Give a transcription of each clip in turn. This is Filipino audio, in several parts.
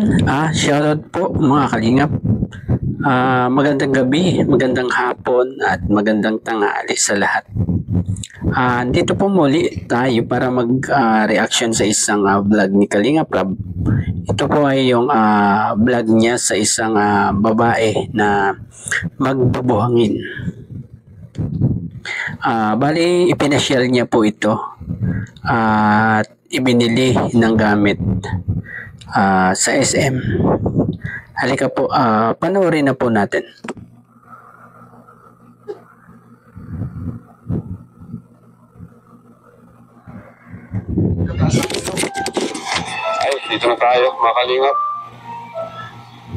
Ayun, shoutout po mga kalingap. Magandang gabi, magandang hapon at magandang tanghali sa lahat. Dito po muli tayo para mag-reaction sa isang vlog ni Kalingap Rab. Ito po ay yung vlog niya sa isang babae na magbabuhangin. Bali, ipinasyal niya po ito at ibinili ng gamit sa SM. Halika po, panoorin na po natin. Ay, dito na tayo, mga kalingap.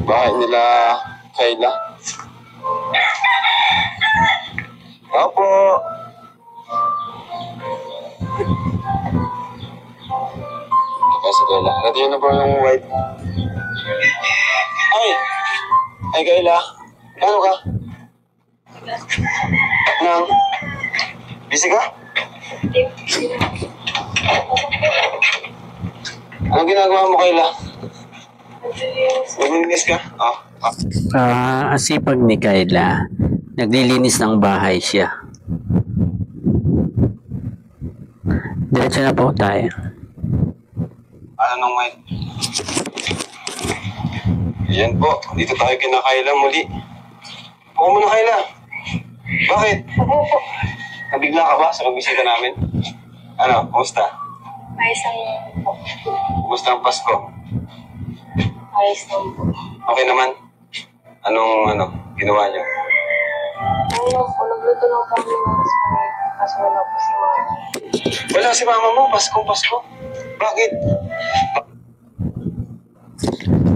Bahay nila Kayla. Opo. Ito sa Kayla. Nandiyan na po yung white. Ay Kayla. Ano ka? Nang? Busy ka? Anong ginagawa mo, Kayla? Naglilinis ka? Asipag ni Kayla, naglilinis ng bahay siya. Diretso na po tayo. Ano nung white? Yan po, dito tayo kina Kayla muli. Oo mo na, Kayla. Bakit? Opo. Nabigla ka ba sa pagbisita namin? Ano, kumusta? Ayos lang po. Kumusta ang Pasko? Ayos lang po. Okay naman? Anong ginawa niyo? Ano po, nagluto lang po kami ng spaghetti. Kaso wala po si mama. Wala si mama mo, Pasko. Bakit?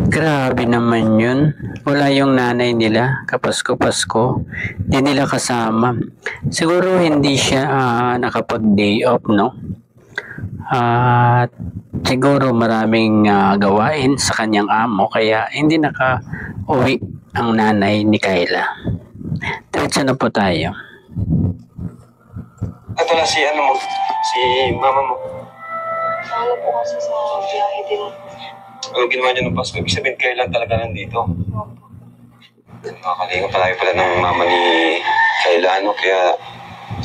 Grabe naman yun. Wala yung nanay nila, kapasko-pasko. Di nila kasama. Siguro hindi siya nakapag-day off, no? At siguro maraming gawain sa kanyang amo, kaya hindi naka-uwi ang nanay ni Kayla. Diretso na po tayo. At wala si mama mo. Ano po kasi sa biyahe din po. Ano ginawa niyo ng Pasko? Ibig sabihin, kailan talaga nandito? Opo. Nakakalinga pala ng mama ni Kayla, kaya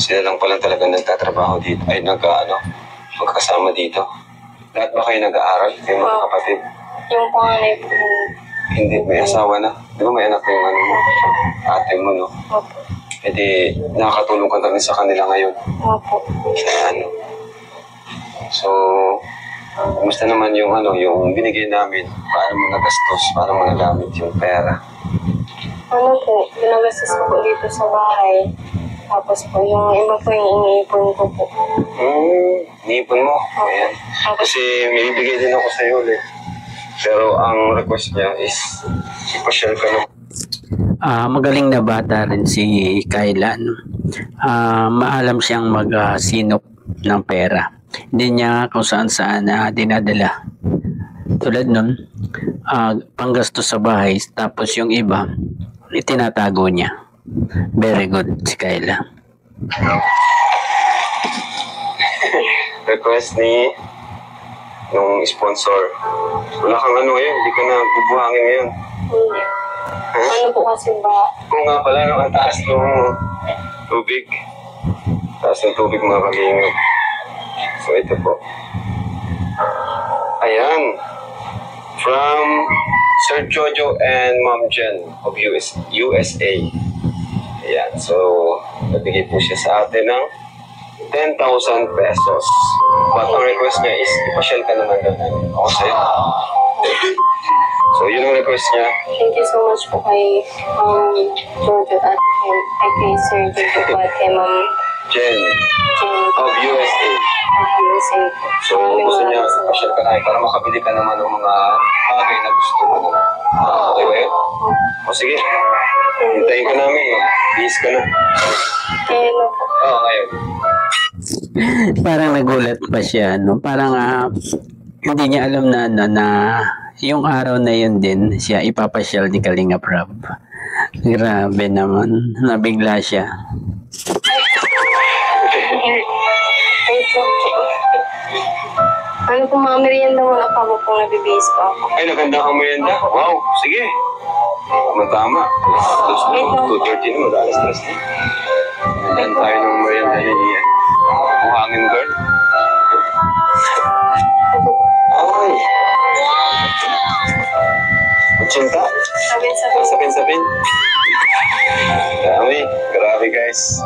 sila lang pala talaga nagtatrabaho dito, ay magkakasama dito. Lahat ba kayo nag-aaral? Kayo mga kapatid? Yung panganay po. Hindi, may asawa na. Di ba may anak yung ate mo, no? Opo. E di, nakakatulong ka na rin sa kanila ngayon. Opo. So, kumusta naman yung binigay namin? Paano mo nagastos? Paano mo nagamit yung pera? Ano po, ginagastos ko po dito sa bahay. Tapos po, yung iba po yung iniipon ko po. Niipon mo? Ayan. Kasi may ibigay din ako sa'yo ulit. Pero ang request niya is ipasyal ka na. Magaling na bata rin si Kayla, no? Maalam siyang magsinop ng pera. Hindi niya kung saan dinadala. Tulad nun, panggastos sa bahay, tapos yung iba, itinatago niya. Very good si Kayla. Request ni nung sponsor. Wala kang ngayon, hindi ka na bubuhangin ngayon. Hindi. Ano po kasi ba? Kung nga pala, ang taas ng tubig. Taas ng tubig, mga kalingap. So ito po. Ayan. From Sir Jojo and Mom Jen of USA. Ayan. So, nabigay po siya sa atin ng 10,000 pesos. But ang request niya is ipasyal ka naman doon. Ako sa'yo. So, yun ang request niya. Thank you so much po kay Jojo at kay Sir Jojo po at kay Ma'am Jen of USA. USA po. So, gusto niya ipasyal ka na para makabili ka naman ng mga bagay na gusto mo. Okay ba yun? O sige. Hintayin ka namin. Please ka na. Kaya na po. Oo, ngayon. Parang nagulat pa siya, no? Parang hindi niya alam na yung araw na yun din siya ipapasyal ni Kalingap Rab. Grabe naman, nabigla siya. Wait lang po. Ano po mga merienda muna pa po pong nabibihis pa ako. Ay, naganda kang merienda. Wow, sige. Tama. 2:30 na, mag-alas-alas na. Nandiyan tayo ng merienda ni Buhangin Girl. Ay. Kutsinta? Sapin-sapin. Dami. Grabe guys.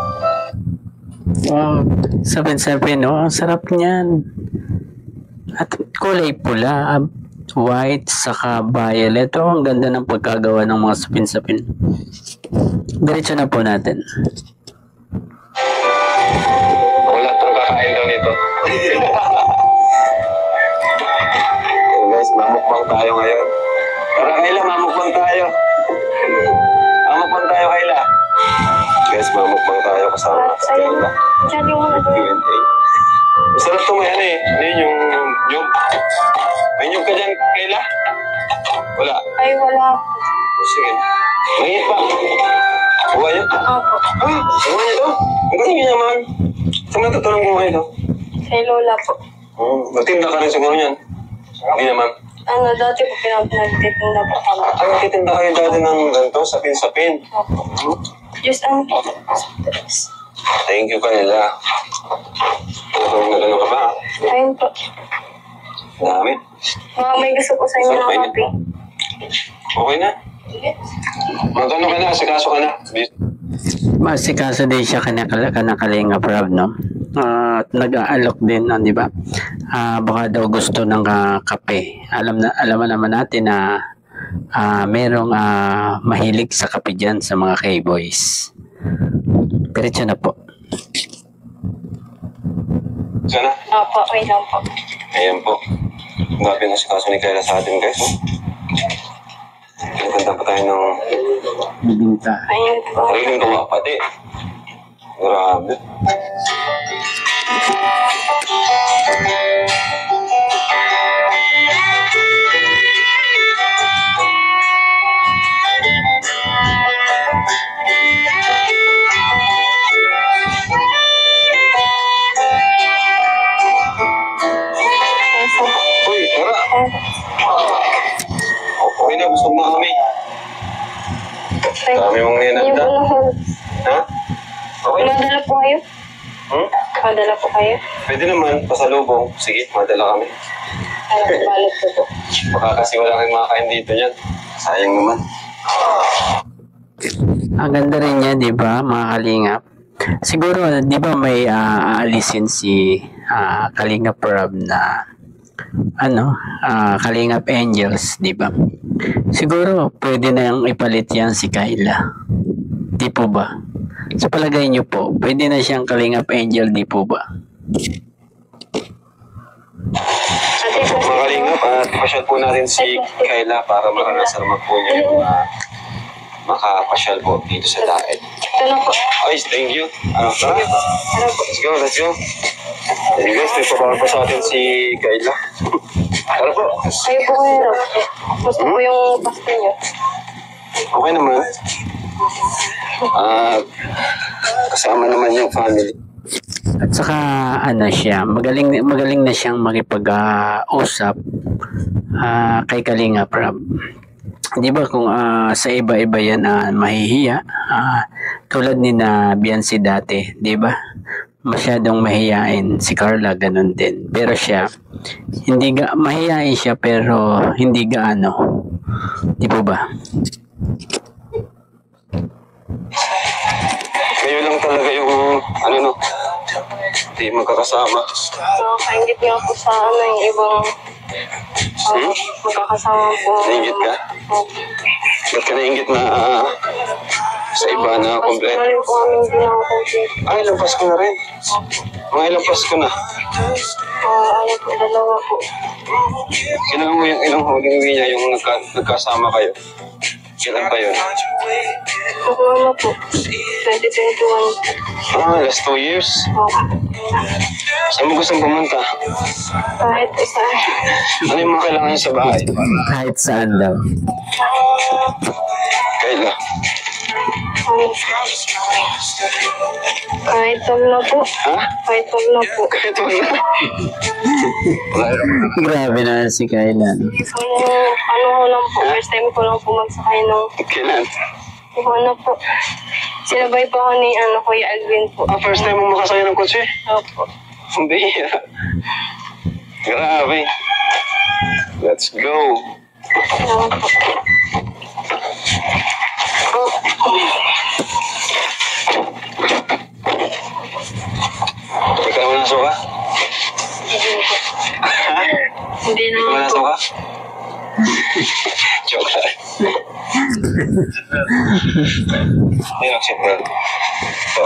Wow, 7-7, no? Ang sarap niyan. At kulay pula, white, saka violet. Oh, ang ganda ng pagkagawa ng mga sapin-sapin. Diretso na po natin. Wala itong kakain daw nito. So guys, mamukbang tayo ngayon. Tara Kayla, mamukbang tayo. Mamukbang tayo Kayla. Guys, mamukbang tayo kasama sa Kayla. Diyan yung mga Q&A. Masarap ito may ano eh. Ano yun yung nyug? May nyug ka dyan Kayla? Wala. Ay, wala po. Sige. Mahit pa. Buhay yun? Opo. Ah, buhay ito? Ang galing yun naman. Saan natutulong buhay ito? Kay Lola po. Magtinda ka rin siguro yan. Hindi naman. Ano, dati po pinag-nagtitinda po kami. Ang nagtitinda kayo dati ng ganito, sapin-sapin. Opo. Just ano po. Thank you kanila. Nagano ka ba? Ayun po. Dami. Mga may gusto po sa inyo ng kape. Okay na. Magano ka na, asikaso ka na. Masikaso din siya kanakalinga Prab, no? At nag-aalok din, no, di ba? Baka daw gusto ng kape. Alam naman natin na merong mahilig sa kape dyan sa mga K-boys. Diretso na po. Sana? Opo, okay lang po. Ayan po. Grabe na asikaso ni Kayla sa atin guys. Nagkanta pa tayo ng Bibinta. Ayun po. riling gawa pati. Grabe. Uy, tara. Okay na, gusto mo kami. Dami mong Ayun ninanda. po naman. Ha? Okay na. Madala po kayo? Madala po kayo? Pwede naman, pasalubong. Sige, madala kami. Ano po, balot po po. Baka kasi wala kang makakain dito yan. Sayang naman. Ang ganda rin niya, di ba, mga kalingap? Siguro, di ba may aalisin si Kalingap Prab na Kalingap Angels, di ba? Siguro, pwede na yung ipalit yan si Kayla. Di po ba? Sa palagay niyo po, pwede na siyang Kalingap Angel, di po ba? Ate po. Mga kalingap, pasyal po natin si Kayla para maranasan naman po niya yung makapasyal po dito sa Daet. Ito na po. Ay, thank you. Tara. Ano po? Let's go, let's go. Hey guys, may pabahan pa sa atin si Kayla. Tara po. Kayo po kayo. Gusto po yung pasto niyo. Okay naman. Kasama naman yung family. At saka siya, magaling na siyang makipag-usap kay Kalingap Prab. Di ba kung sa iba-iba yan mahihiya, tulad ni na Biancy dati, di ba? Masyadong mahihain si Carla, ganun din. Pero siya, mahihain siya pero hindi gaano. Di po ba? Kayo lang talaga yung, hindi magkakasama. Nakaingit nga po sa yung ibang magkakasama po. Nainggit ka? Ba't ka nainggit na sa iba na kompleto? Mas po kami hindi nakakompleto. Ay, ilang Pasko na rin. Mga ilang Pasko na. Ano po, dalawa po. Ilang huling uwi niya yung nagkasama kayo? Kailan pa yun? Ano po, 2021. Last 2 years. Saan mo gustong pumunta? Kahit isa. Ano yung mga kailangan niya sa bahay? Kahit saan daw. Kayla. Kahit wag na po. Ha? Kahit wag na po. Kahit wala. Wala. Grabe na si Kayla. No? Hindi po yung ano ko lang po. First time ko lang po magsakay ng Kailan? ano po. Sinabay po ako ni Kuya Alvin po. First time mo makasaya ng kotse? Opo. Ang bihira. Grabe. Let's go. Ano po. Ikaw na suka? Hindi Ikaw naman na po. suka? Joke lang. Hindi nag-seatbelt. Ito.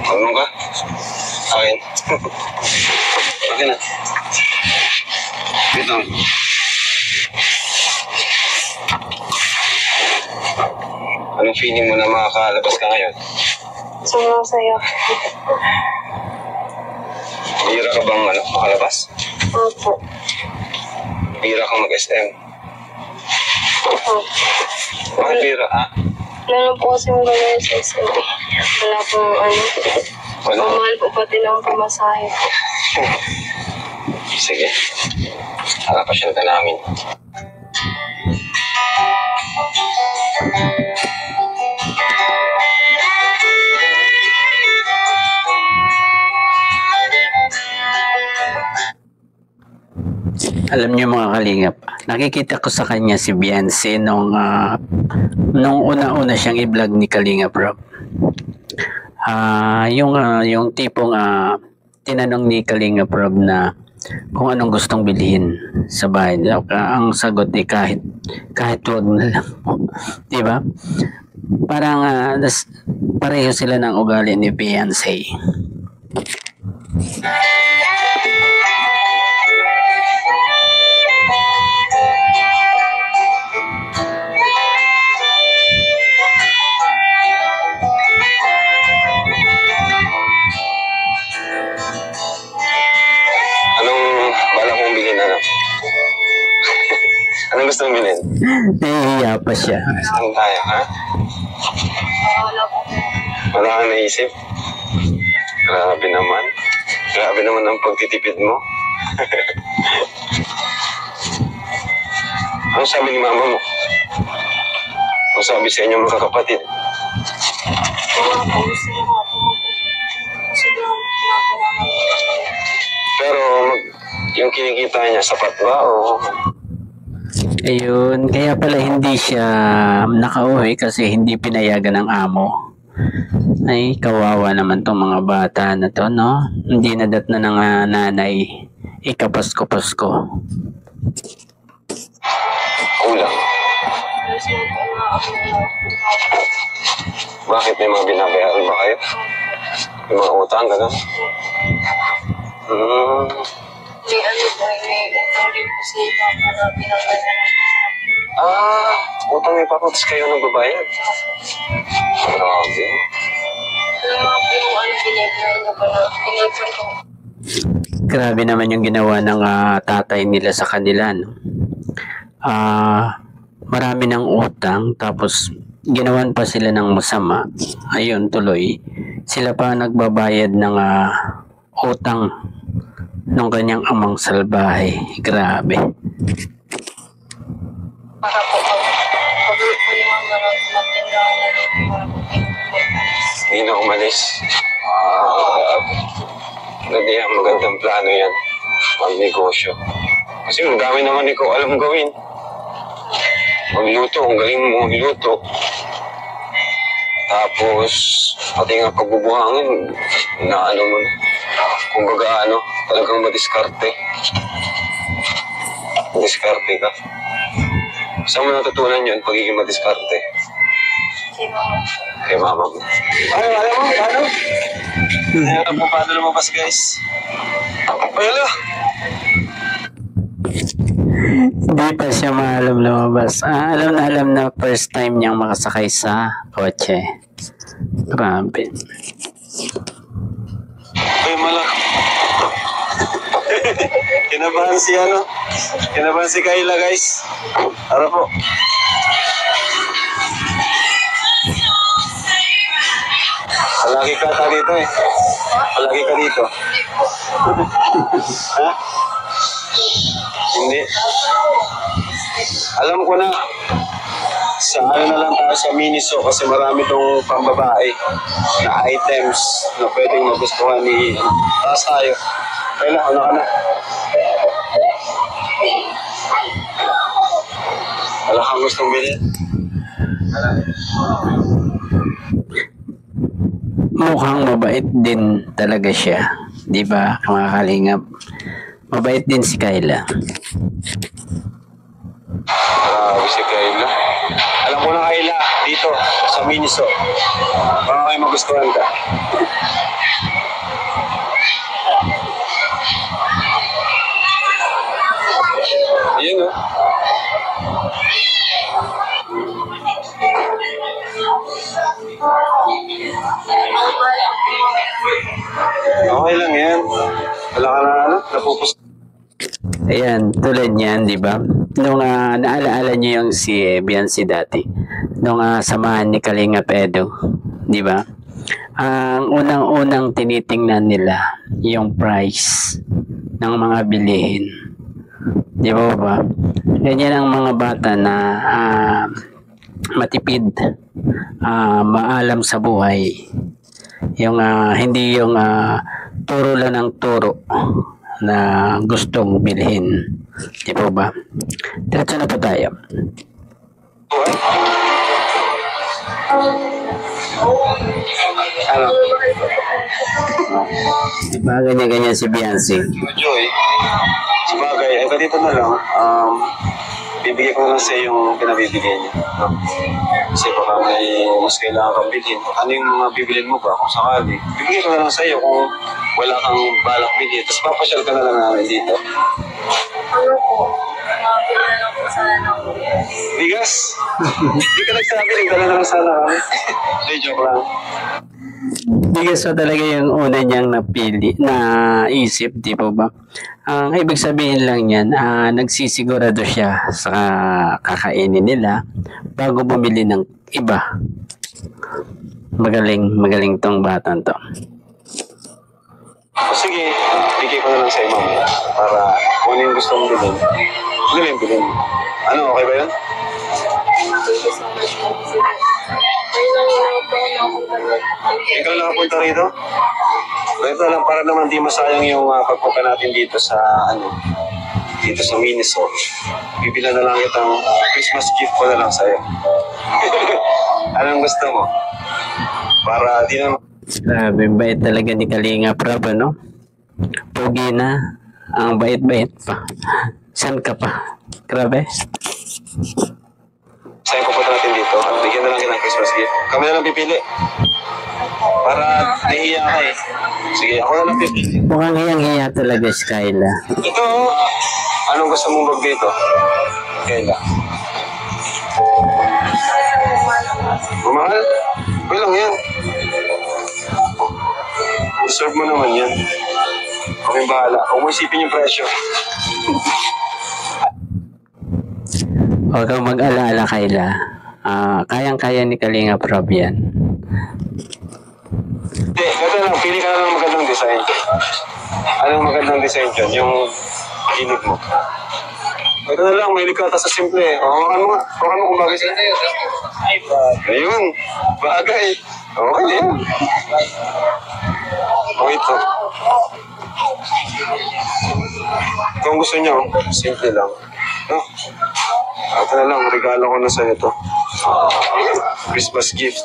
Marunong ka? Akin. Akin na. Dito. Anong feeling mo na makakalabas ka ngayon? Sobrang saya. Bihira ka bang makalabas? Opo. Bihira kang mag-SM? Opo. Bakit bihira, ha? Lalo po kasi yung gagawin sa SM. Wala pong Wala. Mamahal po pati ng pamasahe po. Sige. Harapasyal ka namin. Alam niyo mga kalingap, nakikita ko sa kanya si Beyonce nung una-una siyang i-vlog ni Kalingap Rob. Yung tipong tinanong ni Kalingap Rob na kung anong gustong bilhin sa bahay nila. Ang sagot kahit wag na lang po. Diba? Parang pareho sila ng ugali ni Beyonce. Anong gusto mong bilhin? Nahihiya pa siya. Saan tayo, ha? Wala po. Wala kang naisip? Grabe naman. Grabe naman ang pagtitipid mo. Ano sabi ni mama mo? Ano sabi sa inyo mga kapatid? Wala po. Gusto niya nga po. Kasi lang pinapalaman. Pero yung kinikita niya, sapat ba o... Ayun, kaya pala hindi siya nakauwi kasi hindi pinayagan ng amo. Ay, kawawa naman tong mga bata na to, no? Hindi nadat na ng nanay. Ikapasko-pasko. Kulang. Kasi Bakit may mga binabayaran ba kayo? May mga utang, gano'n? may utang din po si Papa na pinanggalan. Utang may papatos kayo ng babayad. Grabe. Ano nga po yung pinagkain niya pa na pinagkain ko. Grabe naman yung ginawa ng tatay nila sa kanila, no? Marami ng utang, tapos ginawan pa sila ng masama. Ayun, tuloy. Sila pa nagbabayad ng utang ng kanyang amang salbahe. Grabe. Para po pag-ulit po yung mga magtindahan na rin para po Hindi na umalis. Hindi, magandang plano yan. Mag-negosyo. Kasi ang dami naman ikaw alam gawin. Magluto, ang galing mo magluto. Tapos, pati nga pagbubuhangin, na ano mo, kumbaga talagang madiskarte. Madiskarte ka. Saan mo natutunan yun, pagiging madiskarte? si Mama. Kay mama mo. Ay, alam mo, paano? Alam mo, paano lumabas, guys? Ay, ala! Hindi pa siya maalam lumabas. Alam na first time niyang makasakay sa kotse. Grabe. Ay, mala. Kinabahan si Kayla, guys. Tara po. dito eh. Palagi ka dito. Ha? Hindi. Alam ko na. Sa ano na lang tayo sa Miniso kasi marami tong pambabae na items na pwedeng magustuhan ni taas tayo. Kaya ano ka na? Wala kang gustong bilhin? Mukhang mabait din talaga siya. Di ba, mga kalingap? Mabait din si Kayla. Grabe si Kayla. Alam mo na Kayla, dito sa Miniso. Baka kayo magustuhan ka. Yun o. Okay lang yan. Wala ka na ano, napupus. Ayan, tulad niyan, di ba? Nung naalaala niyo yung si Biancy dati, nung samahan ni Kalingap Edo, di ba? Ang unang-unang tinitingnan nila yung price ng mga bilihin. Di ba? Ganyan ang mga bata na matipid, maalam sa buhay. Yung hindi yung turo lang ng turo na gustong bilhin. Di ba? Diretso na po tayo. Ano? Di ba ganyan-ganyan si Biancy? Joy, sabagay, ganito na lang. Bibigay ko na lang sa yung pinabibigay niya. No? Kasi baka may mas kailangan kang bilhin. Ano yung mga bibilin mo ba kung sakali? Bibigay ko na lang sa iyo kung wala kang balak bilhin. Tapos papasyal ka na lang namin dito. Ano po? Mabila lang po sana ng Bigas? Hindi ka nagsabi, nagdala na lang sana kami. Hindi, joke lang. Bigas pa talaga yung una niyang napili, na isip, di po ba? Ang ibig sabihin lang yan, nagsisigurado siya sa kakainin nila bago bumili ng iba. Magaling tong batang to. O sige, bigay ko na lang sa iyo mamaya para kung ano yung gusto mong bilhin. Ano yung bilhin mo? Ano, okay ba yun? Ikaw nakapunta rito? Ito lang, para naman di masayang yung pagpunta natin dito sa dito sa Miniso. Bibilan na lang itang Christmas gift ko na lang sa'yo. Anong gusto mo? Para di naman... Grabe, bait talaga ni Kalinga Prab, ano? Pogi na. Ang bait-bait pa. San ka pa? Grabe. Sa'yo pupunta natin dito at bigyan na lang kita ng Christmas gift. Kami na lang pipili. Para nahihiya ka eh. Sige, ako na lang pipili. Mukhang hiyang-hiya talaga si Kayla. Ito, anong gusto mong bag dito? Kayla. Mahal? Okay lang yan. Deserve mo naman yan. Kaming bahala. Huwag mo isipin yung presyo. Huwag kang mag-alala, Kayla. Kayang-kaya ni Kalinga Prab yan. Hindi, ganda lang. Pili ka na ng magandang design. Anong magandang design dyan? Yung ginig mo. Ito na lang, may likata sa simple. Hawakan mo nga. Hawakan mo kung bagay sa'yo. Ayun, bagay. Okay na yan. O ito. Kung gusto niyo, simple lang. No? Ito na lang, regalo ko na sa'yo ito. Christmas gift.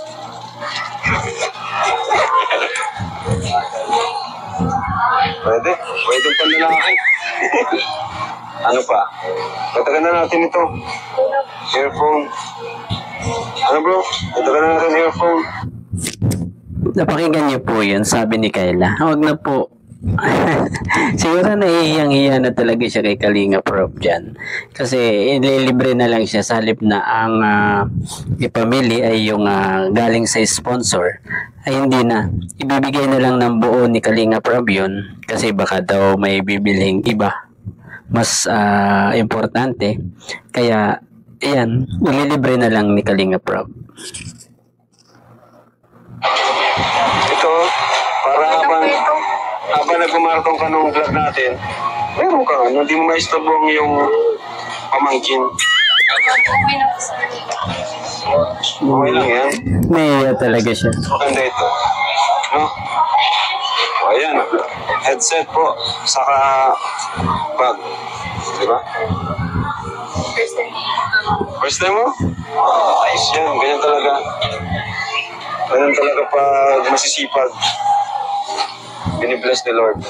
Pwede. Pwede pa lalaki. Ano pa? Tatagan na natin ito. Earphone. Ano bro? Tatagan na natin earphone. Napakinggan niyo po yun, sabi ni Kayla. Huwag na po. Siguro nahihiyang-hiya na talaga siya kay Kalinga Prab dyan. Kasi ililibre na lang siya sa halip na ang ipamili ay yung galing sa sponsor. Ay hindi na. Ibibigay na lang ng buo ni Kalinga Prab yun. Kasi baka daw may bibiling iba. Mas importante. Kaya, ayan, ililibre na lang ni Kalinga Prab. Ito, Para Ito po habang, ito. habang nagmamarathon ka nung vlog natin, meron ka, hindi mo maistorbo ang iyong pamangkin. Okay na po sir. Okay lang yan. Nahihiya talaga siya. Maganda ito. No? O, ayan. Headset po. Saka bag. Diba? First time. First time mo? Ayos yan. Ganyan talaga. Ganyan talaga pag masisipag. Binibless ni Lord.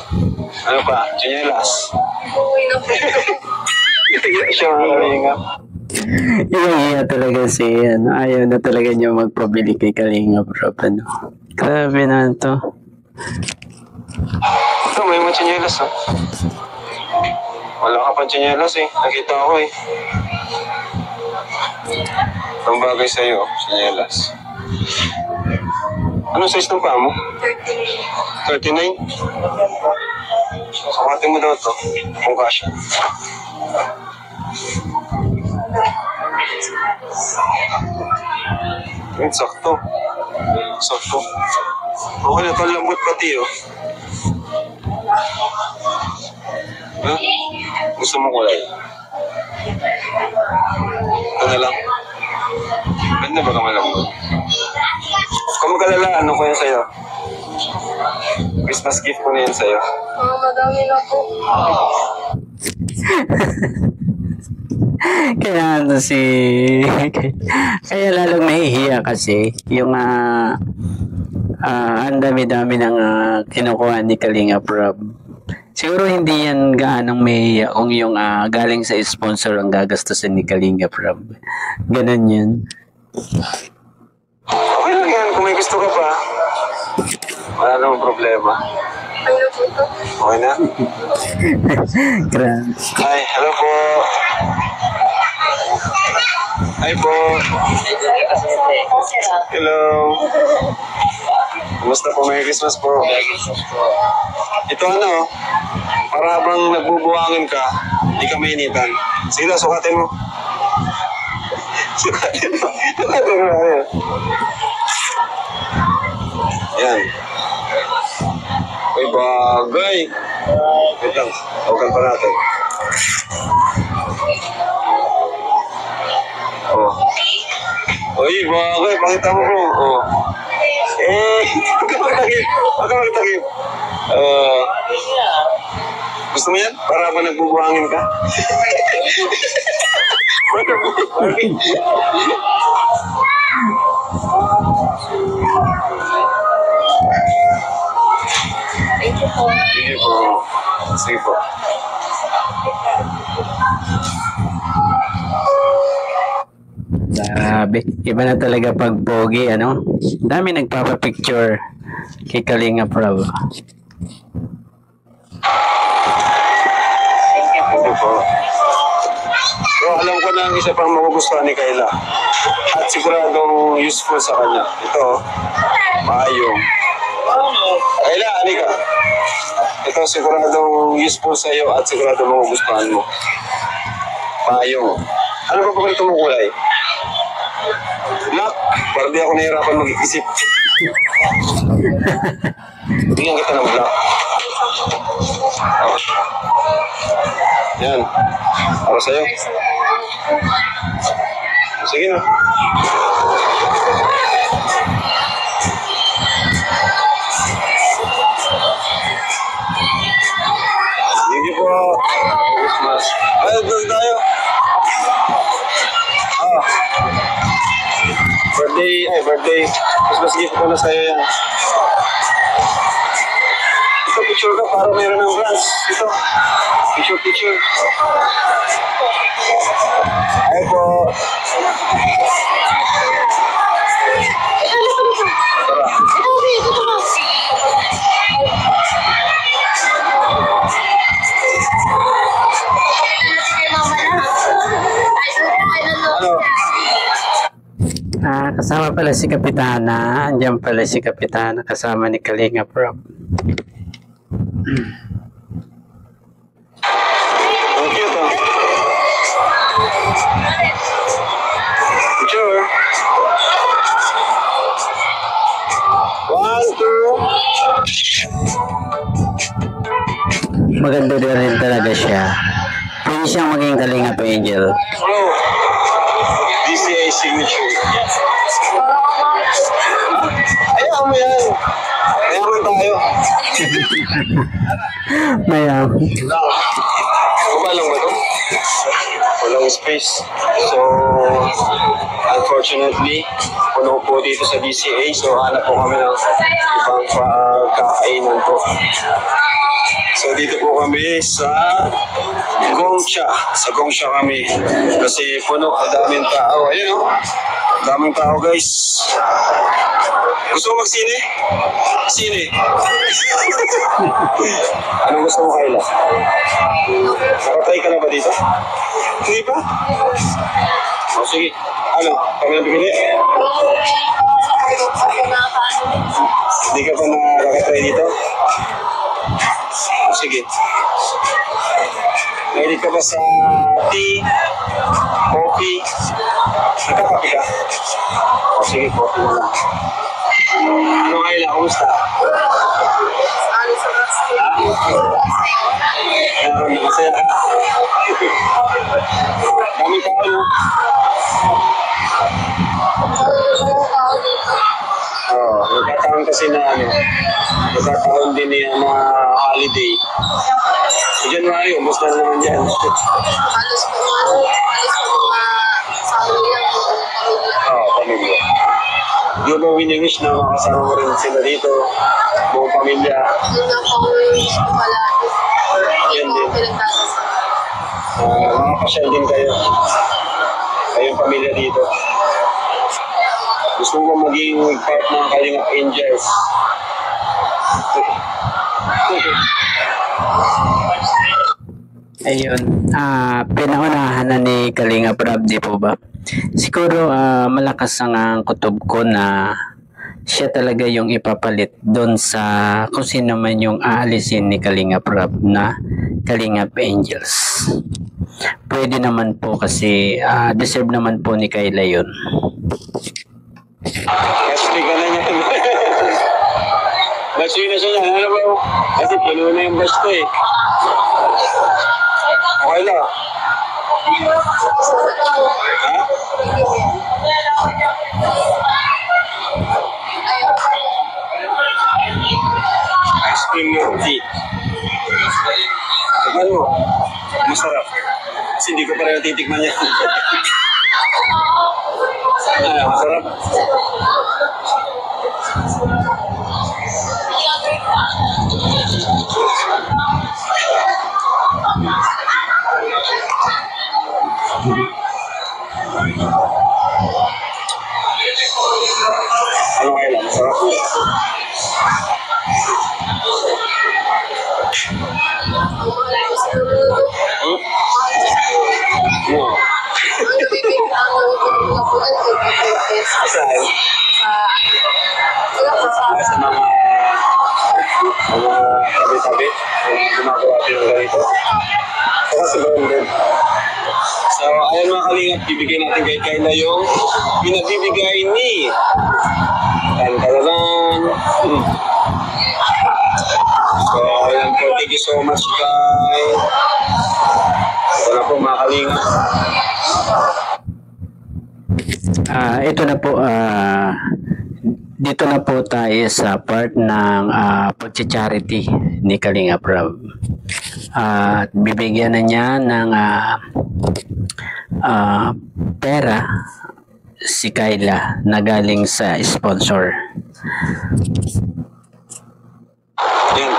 Ano pa? Chinelas. Okay na po ito. Siya ang nalingap. Nahihiya talaga si ano. Ayaw na talaga niya magpabili kay Kalinga Prab. Ano. Grabe na to. Ito, may mga chinelas, oh. Wala ka pang chinelas, eh. Nakita ko, eh. Ang bagay sa'yo, chinelas. Anong size ng paa mo? 39. 39? Sukatin mo daw ito, kung kasya. Sakto. Sakto. Okay na ito, lambot pati, oh. Ha? Gusto mo kulay? Ito na lang. Ganda ba ka malambot? Kung mag-alala, ano ko yan sa'yo? Christmas gift ko na yan sa'yo. Madami na po. Kaya ano si... Kaya lalong nahihiya kasi yung ang dami-dami ng kinukuha ni Kalinga Prab. Siguro hindi yan gaanong mahihiya kung yung galing sa sponsor ang gagastusin ni Kalinga Prab. Ganun yun. Okay lang yan, kung may gusto ka pa. Wala namang problema. Ano po ito? Okay na? Grabe. Hi, hello po. Hi po. Hello. Kumusta po? Merry Christmas po. Ito ano, para habang nagbubuhangin ka, hindi ka mainitan. Sige na, sukatin mo. Sukatin mo. Sukatin mo. Ayan. Yan. Ay, bagay. Wait lang, tawagan pa natin. Oh. Uy, bagay, pakita mo bro. Oh. Huwag ka magtakip. Huwag ka magtakip. Gusto mo yan? Para ba nagbubuhangin ka? Thank you po. Sige po. Sige po. Grabe. Iba na talaga pag pogi, ano? Dami nagpapapicture kay Kalinga Prab. Thank you po. So, alam ko na ang isa pang magugustuhan ni Kayla. At siguradong useful sa kanya. Ito, maayong. Kayla, halika. Ito siguradong useful sa iyo at siguradong magugustuhan mo. Maayong. Ano ba paborito mong kulay? Black. Para di ako nahihirapan mag-isip. Bigyan kita ng black. Yan. Para sa'yo. Sige na. Sige po. Christmas. Ay, doon tayo. Birthday. Christmas gift ko na sa'yo yan. Ito, picture ka para mayroon ng brands. Ito. Picture. Ay po. Tara. Ano? Kasama pala si Kapitana. Andiyan pala si Kapitana kasama ni Kalinga Prab. Ang cute, oh. Picture. 1, 2. maganda din rin talaga siya. Pwede siyang maging Kalingap Angel. Bro, DCA signature. Ayaw mo yan. Mayaman tayo. Mayam. Baba lang ba ito? Walang space. So, unfortunately, puno po dito sa DCA. So, hanap po kami ng ibang pagkakainan po. So, dito po kami sa Gongcha. Sa Gongcha kami. Kasi puno, ang daming tao. Ayun o. Daming tao, guys. Gusto mo magsine? Sine. Anong gusto mo, Kayla? Nakatry ka na ba dito? Hindi pa? O sige. Ano? Kami na bibili? Hindi ka pa nakatry dito? O sige. Mahilig ka ba sa tea? Coffee? Nagkakapi ka? O sige, coffee na lang. Ano Kayla? Kumusta? Masaya ka? Daming tao, no? Nagkataon kasi na nagkataon din yung mga holiday. Sa January, ubos na naman dyan. Halos po Pamilya. Di ba wini-wish na makasama mo rin sila dito, buong pamilya? yun na po wish ko pala. Yan din. Pinagdadasal. Makapasyal din kayo. Kayong pamilya dito. Gusto mo maging part ng Kalingap Angels. Ayun. Pinaunahan na ni Kalingap Rab, di po ba? Siguro malakas ang kutob ko na siya talaga yung ipapalit doon sa kung sino man yung aalisin ni Kalingap Rab na Kalingap Angels. Pwede naman po kasi deserve naman po ni Kayla yun. Kasi ka na niya. Bashi na siya yan. Ano ba? Kasi puno na yung bash ko eh. Okay lang. Ha? Ice cream milk tea. Tikman mo. Masarap. Kasi hindi ko pa rin titikman yan. Masarap. Ano kaya lang? Masarap. No. Saan? Sa mga tabi-tabi gumagawa din ng ganito. So kasi gawin din. So ayun mga Kalingap, bibigyan natin kay Kayla yung pinabibigay ni Tantalan. So ayun po, thank you so much guys. Ito na po mga Kalingap. Ito na po, dito na po tayo sa part ng pag-charity ni Kalingap Rab. At bibigyan na niya ng pera si Kayla na galing sa sponsor. Yan.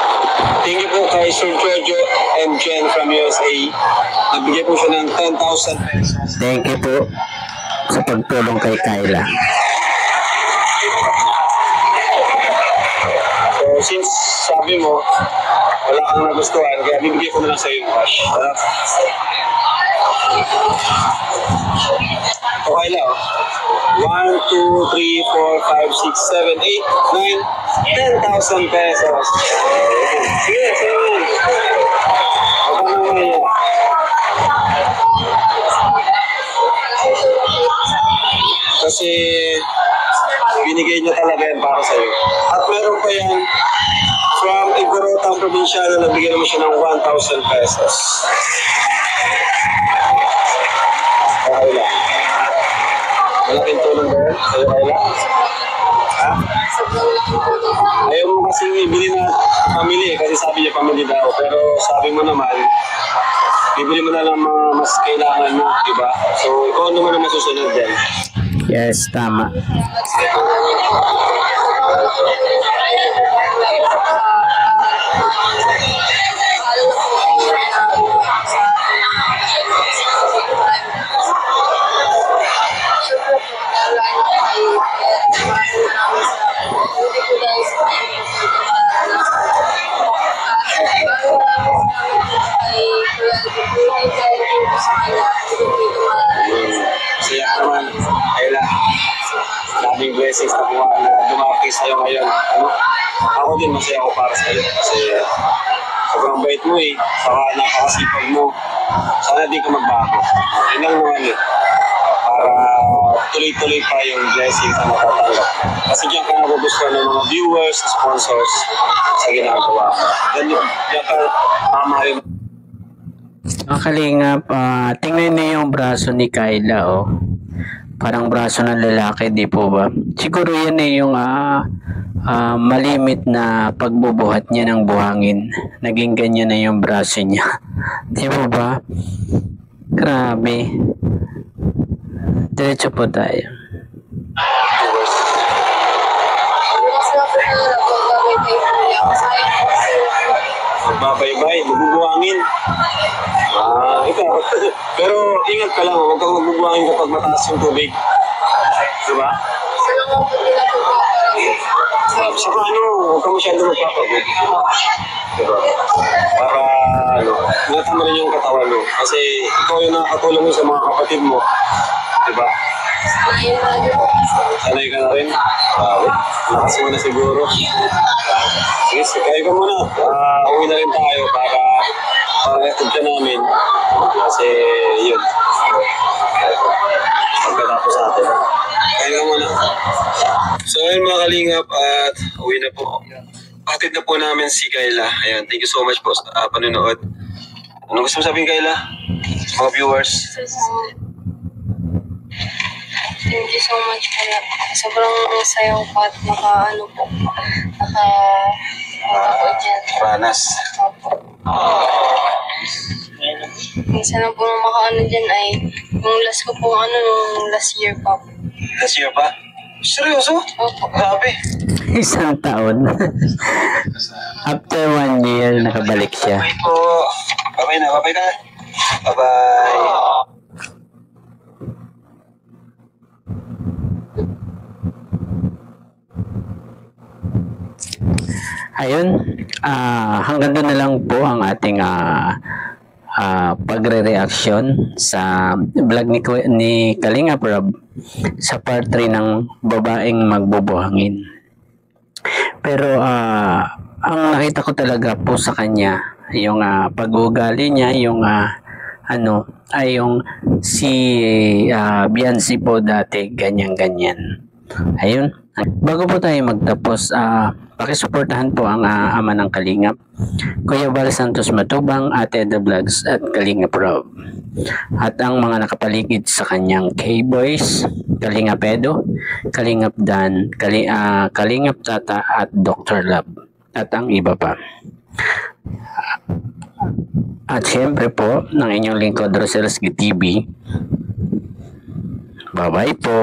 Thank you po kay Sir Jojo and Jen from USA. Nabigyan po siya ng 10,000 pesos. Thank you po sa pagtulong kay Kayla. So since sabi mo, wala kang nagustuhan, kaya bibigyan ko na lang sa iyo yung cash. Okay lang. 1, 2, 3, 4, 5, 6, 7, 8, 9, 10,000 pesos. Sige, sige. Okay naman yan. Kasi binigay niya talaga yan para sa'yo. At meron pa yan From Igorotang Provinciano, nabigyan naman siya ng 1,000 pesos. Okay lang. Malaking tulong ba yun? Sa'yo, Kayla? Ha? Ayaw mo kasi ibili na pamili kasi sabi niya pamili daw. Pero sabi mo naman, bibili mo na lang mga mas kailangan mo, diba? So, ikaw naman ang masusunod dyan. Yes, tama. Saya naman, Kayla. Daming blessings na dumaki sa'yo ngayon. Ano? Ako din, masaya ako para sa'yo. Kasi sobrang bait mo eh. Saka napakasipag mo. Sana di ka magbago. Yun lang naman eh. Para tuloy-tuloy pa yung blessings na matatanggap. Kasi diyan ka nagugustuhan ng mga viewers, sponsors sa ginagawa. Diyan ka mamahalin. Mga kalingap, tingnan niyo yung braso ni Kayla, oh. Parang braso ng lalaki, di po ba? Siguro yan eh yung malimit na pagbubuhat niya ng buhangin. Naging ganyan na yung braso niya. Di po ba? Grabe. Diretso po tayo. Magbabaybay, magbubuhangin. Ikaw. Pero ingat ka lang, huwag kang magbubuhangin kapag mataas yung tubig. Diba? Saka ano, huwag kang masyado magpapagod. Diba? Para, ingatan mo rin yung katawan mo. Kasi ikaw yung nakakatulong mo sa mga kapatid mo. Diba? Sanay ka na rin. Lakas mo na siguro. Sige, kaya ka muna. Uwi na rin tayo para i-record ka namin. Kasi yun. Pagkatapos natin. Kaya ka muna. So ayun mga kalingap at uwi na po. Atid na po namin si Kayla. Ayan, thank you so much po sa panunood. Anong gusto mo sabihin, Kayla? Sa mga viewers? Thank you so much kaya sobrang saya ko at naka po dyan. Ranas. Minsan na po nung makaano dyan ay yung last ko po nung last year pa. Last year pa? Seryoso? Opo. Grabe. Isang taon. After 1 year, nakabalik siya. Bye po. Bye-bye na. Bye-bye ka. Bye-bye. Ayun, hanggang doon na lang po ang ating pagre-reaction sa vlog ni Kalinga Prab sa part 3 ng babaeng magbubuhangin. Pero ang nakita ko talaga po sa kanya, yung pag-uugali niya, yung yung si Biancy po dati, ganyan-ganyan. Ayun. Bago po tayo magtapos, pakisuportahan po ang ama ng Kalingap, Kuya Val Santos Matubang, Ate Eda Vlogs at Kalingap Rob. At ang mga nakapaligid sa kanyang K-Boys, Kalingap Edo, Kalingap Dan, Kalingap Tata at Dr. Love. At ang iba pa. At syempre po, ng inyong lingkod Roselski TV. Bye-bye po.